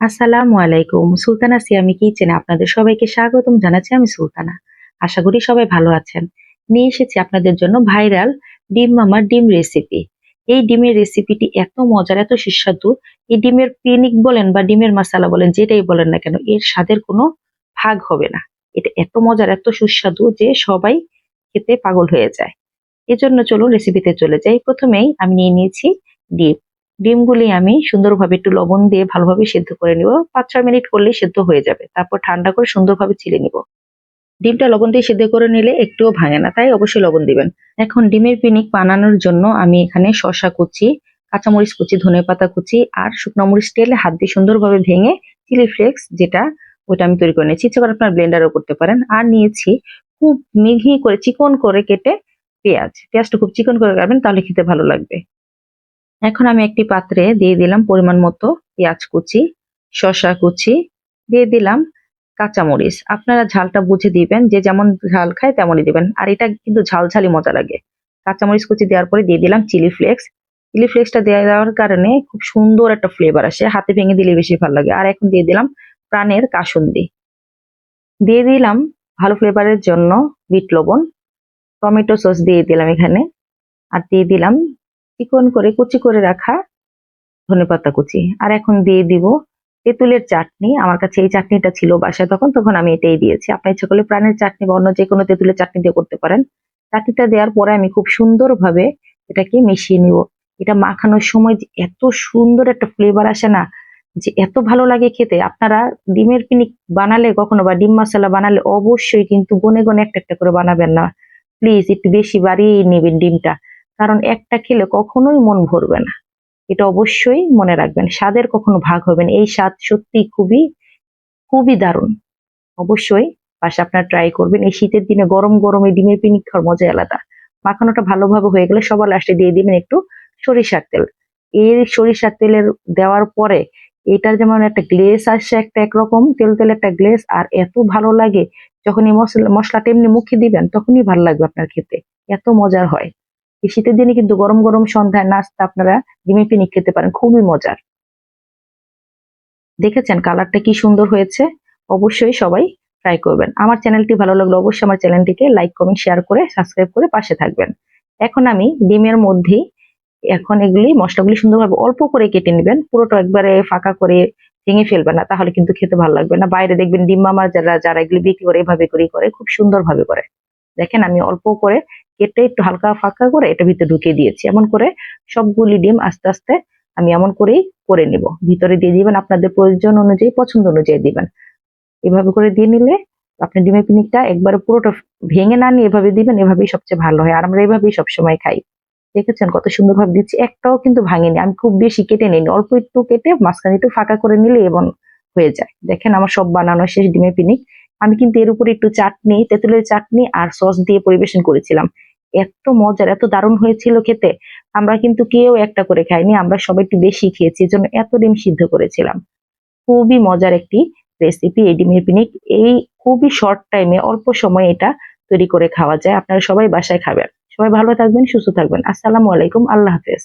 আসসালামু আলাইকুম। সুলতানা সিয়ামি কিচেনে আপনাদের সবাইকে স্বাগতম জানাচ্ছি আমি সুলতানা। আশা করি সবাই ভালো আছেন। নিয়ে এসেছি আপনাদের জন্য ভাইরাল ডিম মামার ডিম রেসিপি। এই ডিমের রেসিপিটি এত মজার, এত সুস্বাদু। এই ডিমের পিনিক বলেন বা ডিমের মাসালা বলেন, যেটাই বলেন না কেন, এর স্বাদের কোনো ভাগ হবে না। এটা এত মজার, এত সুস্বাদু যে সবাই খেতে পাগল হয়ে যায়। এজন্য চলুন রেসিপিতে চলে যাই। প্রথমেই আমি নিয়ে নিয়েছি ডিম। ডিমগুলি আমি সুন্দরভাবে একটু লবণ দিয়ে ভালোভাবে সেদ্ধ করে নিব। ৫-৬ মিনিট করলেই সেদ্ধ হয়ে যাবে। তারপর ঠান্ডা করে সুন্দরভাবে ছিলে নিব। ডিমটা লবণ দিয়ে সেদ্ধ করে নিলে একটুও ভাঙে না, তাই অবশ্যই লবণ দিবেন। এখন ডিমের পিনিক বানানোর জন্য আমি এখানে শসা কুচি, কাঁচামরিচ কুচি, ধনেপাতা কুচি আর শুকনো মরিচ তেলে হাত দিয়ে সুন্দরভাবে ভেঙে চিলি ফ্লেক্স যেটা, ওইটা আমি তৈরি করে নিয়েছি। ইচ্ছে করে আপনার ব্লেন্ডারও করতে পারেন। আর নিয়েছি খুব মিহি করে চিকন করে কেটে পেঁয়াজটা খুব চিকন করে কাটবেন, তাহলে খেতে ভালো লাগবে। এখন আমি একটি পাত্রে দিয়ে দিলাম পরিমাণ মতো পেঁয়াজ কুচি, শসা কুচি, দিয়ে দিলাম কাঁচামরিচ। আপনারা ঝালটা বুঝে দিবেন, যে যেমন ঝাল খায় তেমনই দিবেন। আর এটা কিন্তু ঝালঝালি মজা লাগে। কাঁচামরিচ কুচি দেওয়ার পরে দিয়ে দিলাম চিলি ফ্লেক্স। চিলি ফ্লেক্সটা দেওয়ার কারণে খুব সুন্দর একটা ফ্লেভার আসে, হাতে ভেঙে দিলে বেশি ভালো লাগে। আর এখন দিয়ে দিলাম প্রাণের কাসুন্দি, দিয়ে দিলাম ভালো ফ্লেভারের জন্য বিট লবণ, টমেটো সস দিয়ে দিলাম এখানে। আর দিয়ে দিলাম চিকন করে কুচি করে রাখা ধনেপাতা কুচি। আর এখন দিয়ে দিব তেঁতুলের চাটনি। আমার কাছে এই চাটনিটা ছিল বাসায়, তখন আমি এটাই দিয়েছি। আপনার ইচ্ছা করলে প্রাণের চাটনি বা অন্য যে কোনো তেঁতুলের চাটনি দিয়ে করতে পারেন। চাটনিটা দেওয়ার পরে আমি খুব সুন্দরভাবে এটাকে মিশিয়ে নিব। এটা মাখানোর সময় যে এত সুন্দর একটা ফ্লেভার আসে না, যে এত ভালো লাগে খেতে। আপনারা ডিমের পিনিক বানালে কখনো বা ডিম মশলা বানালে অবশ্যই কিন্তু গুনে গুনে একটা একটা করে বানাবেন না। প্লিজ একটু বেশি বাড়িয়ে নেবেন ডিমটা, কারণ একটা খেলে কখনোই মন ভরবে না। এটা অবশ্যই মনে রাখবেন, স্বাদের কখনো ভাগ হবে না। এই স্বাদ সত্যি খুবই খুবই দারুণ। অবশ্যই বাসায় আপনারা ট্রাই করবেন। এই শীতের দিনে গরম গরম এই ডিমের পিনিক খাওয়ার মজাই আলাদা। মাখানোটা ভালোভাবে হয়ে গেলে সবার লাস্টে দিয়ে দিবেন একটু সরিষার তেল। এই সরিষার তেলের দেওয়ার পরে এটার যেমন একটা গ্লেজ আসে, একটা একরকম তেল তেল একটা গ্লেজ, আর এত ভালো লাগে যখন এই মশলাটা এমনি মুখে দিবেন, তখনই ভালো লাগবে আপনার খেতে। এত মজার হয়। এই শীতের দিনে কিন্তু গরম গরম সন্ধ্যায় নাস্তা আপনারা ডিমের পিনিক খেতে পারেন, খুবই মজার। দেখেছেন কালারটা কি সুন্দর হয়েছে? অবশ্যই সবাই ট্রাই করবেন। আমার চ্যানেলটি ভালো লাগলে অবশ্যই আমার চ্যানেলটিকে লাইক, কমেন্ট, শেয়ার করে সাবস্ক্রাইব করে পাশে থাকবেন। এখন আমি ডিমের মধ্যেই এখন এগুলি মশলাগুলি সুন্দরভাবে অল্প করে কেটে নেবেন। পুরোটা একবারে ফাঁকা করে ভেঙে ফেলবেন না, তাহলে কিন্তু খেতে ভালো লাগবে না। বাইরে দেখবেন ডিম মামার যারা যারা এগুলি বিক্রি করে এভাবে করেই করে, খুব সুন্দরভাবে করে। দেখেন আমি অল্প করে কেটে একটু হালকা ফাঁকা করে এটা ভিতরে ঢুকিয়ে দিয়েছি। এমন করে সবগুলি ডিম আস্তে আস্তে আমি এমন করেই করে নিব। ভিতরে দিয়ে দিবেন আপনাদের প্রয়োজন অনুযায়ী, পছন্দ অনুযায়ী দিবেন। এভাবে করে দিয়ে নিলে আপনি ডিমের পিনিকটা একবারে পুরোটা ভেঙে না নিয়ে এভাবে দিবেন, এভাবেই সবচেয়ে ভালো হয়। আর আমরা এভাবেই সবসময় খাই। দেখেছেন কত সুন্দরভাবে দিচ্ছি, একটাও কিন্তু ভাঙেনি। আমি খুব বেশি কেটে নিইনি, অল্প একটু কেটে মাঝখানে একটু ফাঁকা করে নিলে এবং হয়ে যায়। দেখেন আমার সব বানানো শেষ ডিমের পিনিক। আমি কিন্তু এর উপরে একটু চাটনি, তেঁতুলের চাটনি আর সস দিয়ে পরিবেশন করেছিলাম। এত মজার, এত দারুণ হয়েছিল খেতে। আমরা কিন্তু কেউ একটা করে খাইনি, আমরা সবাই একটু বেশি খেয়েছি, এজন্য এত ডিম সিদ্ধ করেছিলাম। খুবই মজার একটি রেসিপি এই ডিমের পিনিক। এই খুবই শর্ট টাইমে অল্প সময়ে এটা তৈরি করে খাওয়া যায়। আপনারা সবাই বাসায় খাবেন। সবাই ভালো থাকবেন, সুস্থ থাকবেন। আসসালামু আলাইকুম, আল্লাহ হাফেজ।